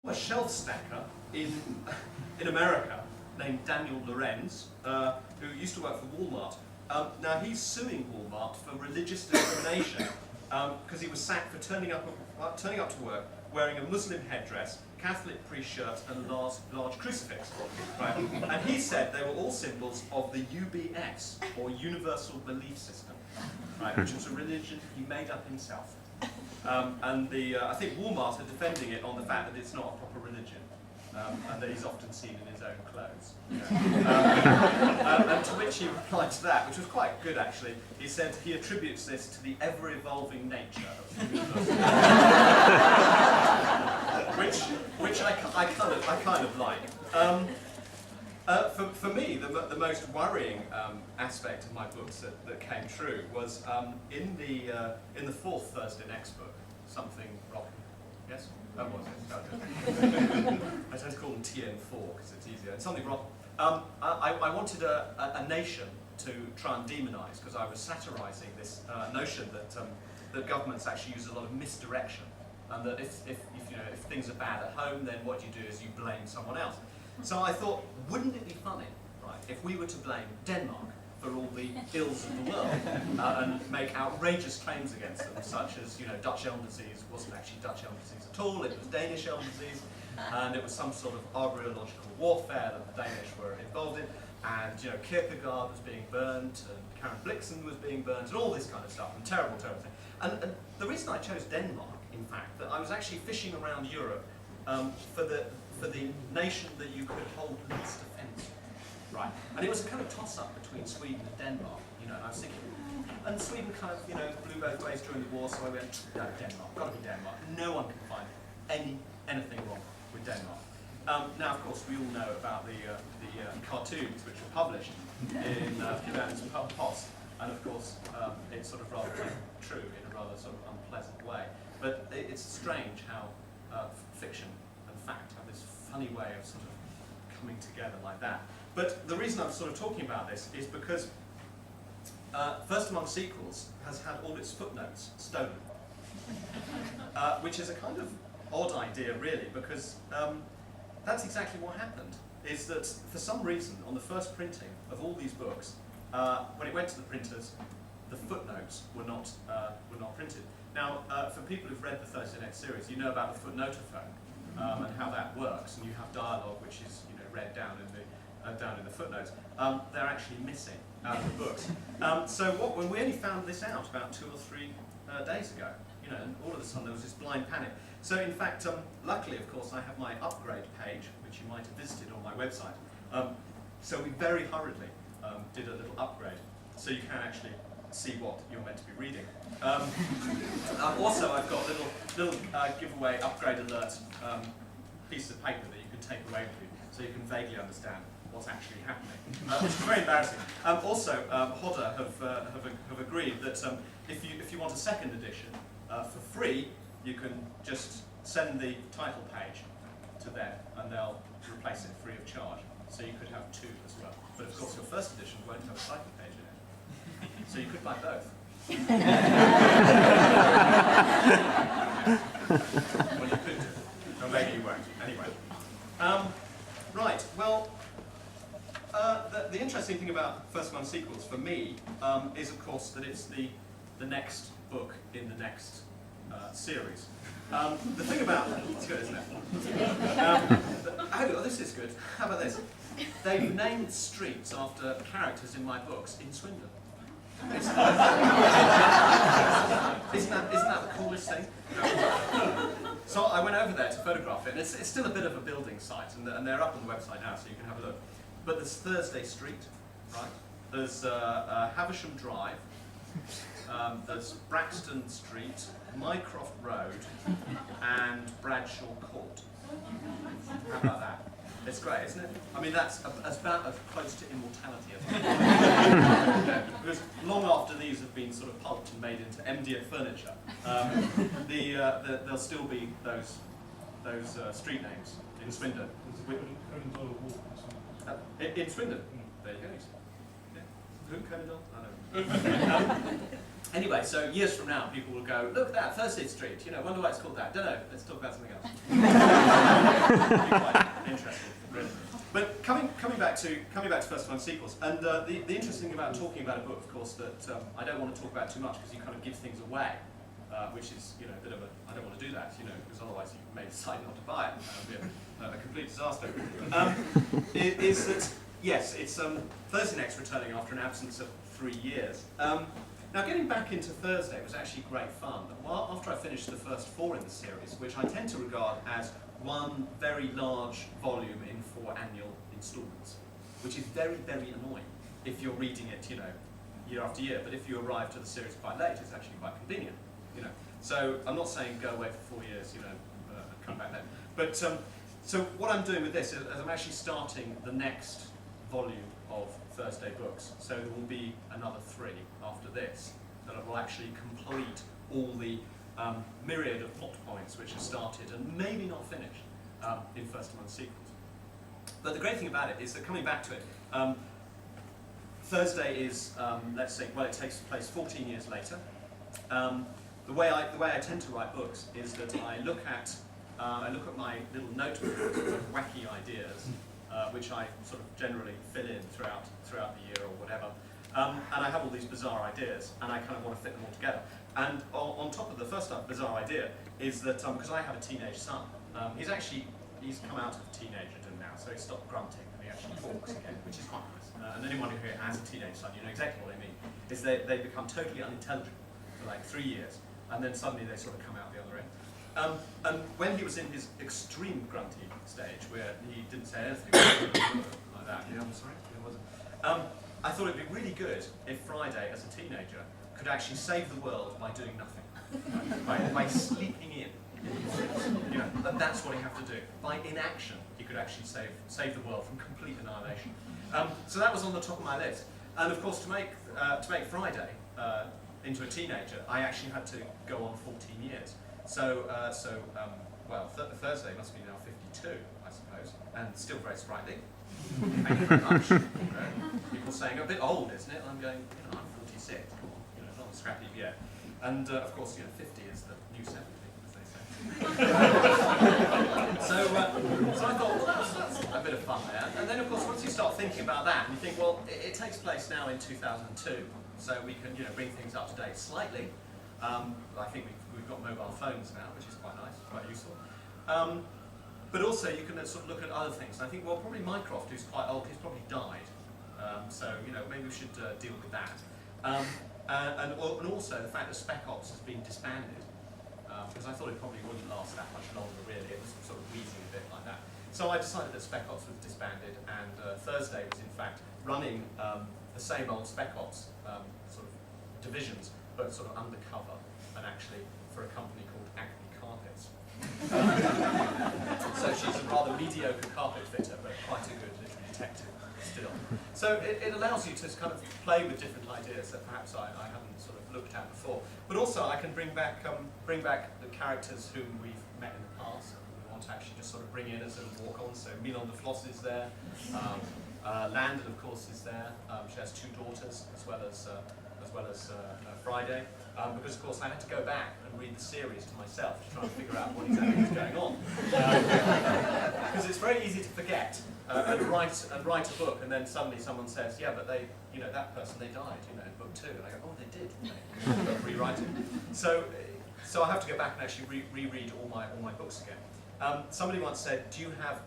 A shelf stacker in America named Daniel Lorenz, who used to work for Walmart. Now he's suing Walmart for religious discrimination because he was sacked for turning up to work wearing a Muslim headdress, Catholic priest shirt, and large crucifix. Right? And he said they were all symbols of the UBS, or Universal Belief System, right? Which was a religion he made up himself. And I think Walmart are defending it on the fact that it's not a proper religion, and that he's often seen in his own clothes. You know. And to which he replied to that, which was quite good actually. He said he attributes this to the ever-evolving nature of the universe, which I kind of like. For me, the most worrying aspect of my books that came true was in the fourth Thursday Next book, Something Rotten. Yes? That was it. I tend to call them TN4 because it's easier. And Something Rotten. I wanted a nation to try and demonise, because I was satirising this notion that governments actually use a lot of misdirection, and that if things are bad at home, then what you do is you blame someone else. So I thought, wouldn't it be funny, right, if we were to blame Denmark for all the ills of the world and make outrageous claims against them, such as, Dutch elm disease wasn't actually Dutch elm disease at all, it was Danish elm disease, and it was some sort of archaeological warfare that the Danish were involved in, and Kierkegaard was being burnt, and Karen Blixen was being burnt, and all this kind of stuff, and terrible, terrible thing. And the reason I chose Denmark, in fact, that I was actually fishing around Europe for the nation that you could hold least offence, right? And it was a kind of toss-up between Sweden and Denmark, and I was thinking, and Sweden kind of, blew both ways during the war, so I went, no, Denmark, got to be Denmark. No one can find anything wrong with Denmark. Now, of course, we all know about the cartoons which were published in Jyllands Post, and of course, it's sort of rather true in a rather sort of unpleasant way. But it's strange how fiction and fact have this funny way of sort of coming together like that. But the reason I'm sort of talking about this is because First Among Sequels has had all its footnotes stolen, which is a kind of odd idea really, because that's exactly what happened, is that for some reason on the first printing of all these books, when it went to the printers, the footnotes were not printed. Now, for people who've read the Thursday Next series, you know about the footnotophone and how that works, and you have dialogue which is read down in the footnotes. They're actually missing out of the books. So when we only found this out about 2 or 3 days ago, and all of a sudden there was this blind panic. So in fact, luckily, of course, I have my upgrade page, which you might have visited on my website. So we very hurriedly did a little upgrade, so you can actually see what you're meant to be reading. Also, I've got little giveaway upgrade alert pieces of paper that you can take away with you, so you can vaguely understand what's actually happening, which is very embarrassing. Also, Fforde have agreed that if you want a second edition for free, you can just send the title page to them, and they'll replace it free of charge. So you could have 2 as well. But of course, your first edition won't have a title page in it. So you could buy both. Well, you could do. Or maybe you won't. Anyway. Right, well, the interesting thing about First Among Sequels for me is, of course, that it's the next book in the next series. The thing about it's good, isn't it? Oh, this is good. How about this? They've named streets after characters in my books in Swindon. Isn't that the coolest thing? So I went over there to photograph it, and it's still a bit of a building site, and they're up on the website now, so you can have a look. But there's Thursday Street, right? There's Havisham Drive, there's Braxton Street, Mycroft Road, and Bradshaw Court. How about that? It's great, isn't it? I mean, that's about as close to immortality as I can. Because long after these have been sort of pulped and made into MDF furniture, there'll still be those street names in Swindon. In Swindon? There you go. Yeah. Who, Conan Doyle? I don't know. Anyway, so years from now, people will go, look at that, Thursday Street, wonder why it's called that. Don't know, let's talk about something else. quite interesting, really. But coming back to first-time sequels, and the interesting thing about talking about a book, of course, that I don't want to talk about too much because you kind of give things away, which is a bit of a I don't want to do that, because otherwise you may decide not to buy it. It would be a complete disaster. Is that yes, it's Thursday Next returning after an absence of 3 years. Now, getting back into Thursday was actually great fun. Well, after I finished the first 4 in the series, which I tend to regard as one very large volume in 4 annual instalments, which is very, very annoying if you're reading it, year after year. But if you arrive to the series quite late, it's actually quite convenient, So I'm not saying go away for 4 years, and come back then. But so what I'm doing with this is I'm actually starting the next volume of Thursday books. So there will be another 3 after this that will actually complete all the myriad of plot points which are started and maybe not finished in first-time sequels. But the great thing about it is that coming back to it, Thursday is, let's say, well, it takes place 14 years later. The way I tend to write books is that I look at my little notebook of wacky ideas, which I sort of generally fill in throughout the year or whatever. And I have all these bizarre ideas, and I kind of want to fit them all together. And on top of the first bizarre idea is that, because I have a teenage son, he's come out of teenagerdom now, so he stopped grunting, and he actually talks again, which is quite nice. And anyone who has a teenage son, you know exactly what I mean, is they become totally unintelligent for like 3 years, and then suddenly they sort of come out the other end. And when he was in his extreme grunty stage, where he didn't say anything like that, I'm sorry, it wasn't. I thought it'd be really good if Friday, as a teenager, could actually save the world by doing nothing, by sleeping in. And that's what he had to do. By inaction, he could actually save the world from complete annihilation. So that was on the top of my list. And of course, to make Friday into a teenager, I actually had to go on 14 years. Thursday must be now 52, I suppose, and still very sprightly. Thank you very much. People saying, a bit old, isn't it? I'm going, I'm 46, come on, not a scrappy yet. And of course, 50 is the new 70, as they say. So I thought, well, that's a bit of fun there. And then, of course, once you start thinking about that, you think, well, it takes place now in 2002, so we can, bring things up to date slightly. I think we've got mobile phones now, which is quite nice, quite useful. But also you can sort of look at other things. And I think, well, probably Mycroft, who's quite old, he's probably died. So maybe we should deal with that. And also the fact that Spec Ops has been disbanded, because I thought it probably wouldn't last that much longer, really. It was sort of wheezing a bit like that. So I decided that Spec Ops was disbanded, and Thursday was in fact running the same old Spec Ops sort of divisions, but sort of undercover, and actually for a company called Acme Carpets. So she's a rather mediocre carpet fitter, but quite a good literary detective still. So it allows you to kind of play with different ideas that perhaps I haven't sort of looked at before. But also I can bring back the characters whom we've met in the past. We want to actually just sort of bring in as a walk-on. So Milan de Floss is there. Landon, of course, is there. She has 2 daughters, as well as Friday, because of course I had to go back and read the series to myself to try and figure out what exactly was going on. Because it's very easy to forget and write a book, and then suddenly someone says, yeah, but they, that person, they died, in book 2, and I go, oh, they did, didn't they? Rewrite it. So I have to go back and actually reread all my books again. Somebody once said, do you have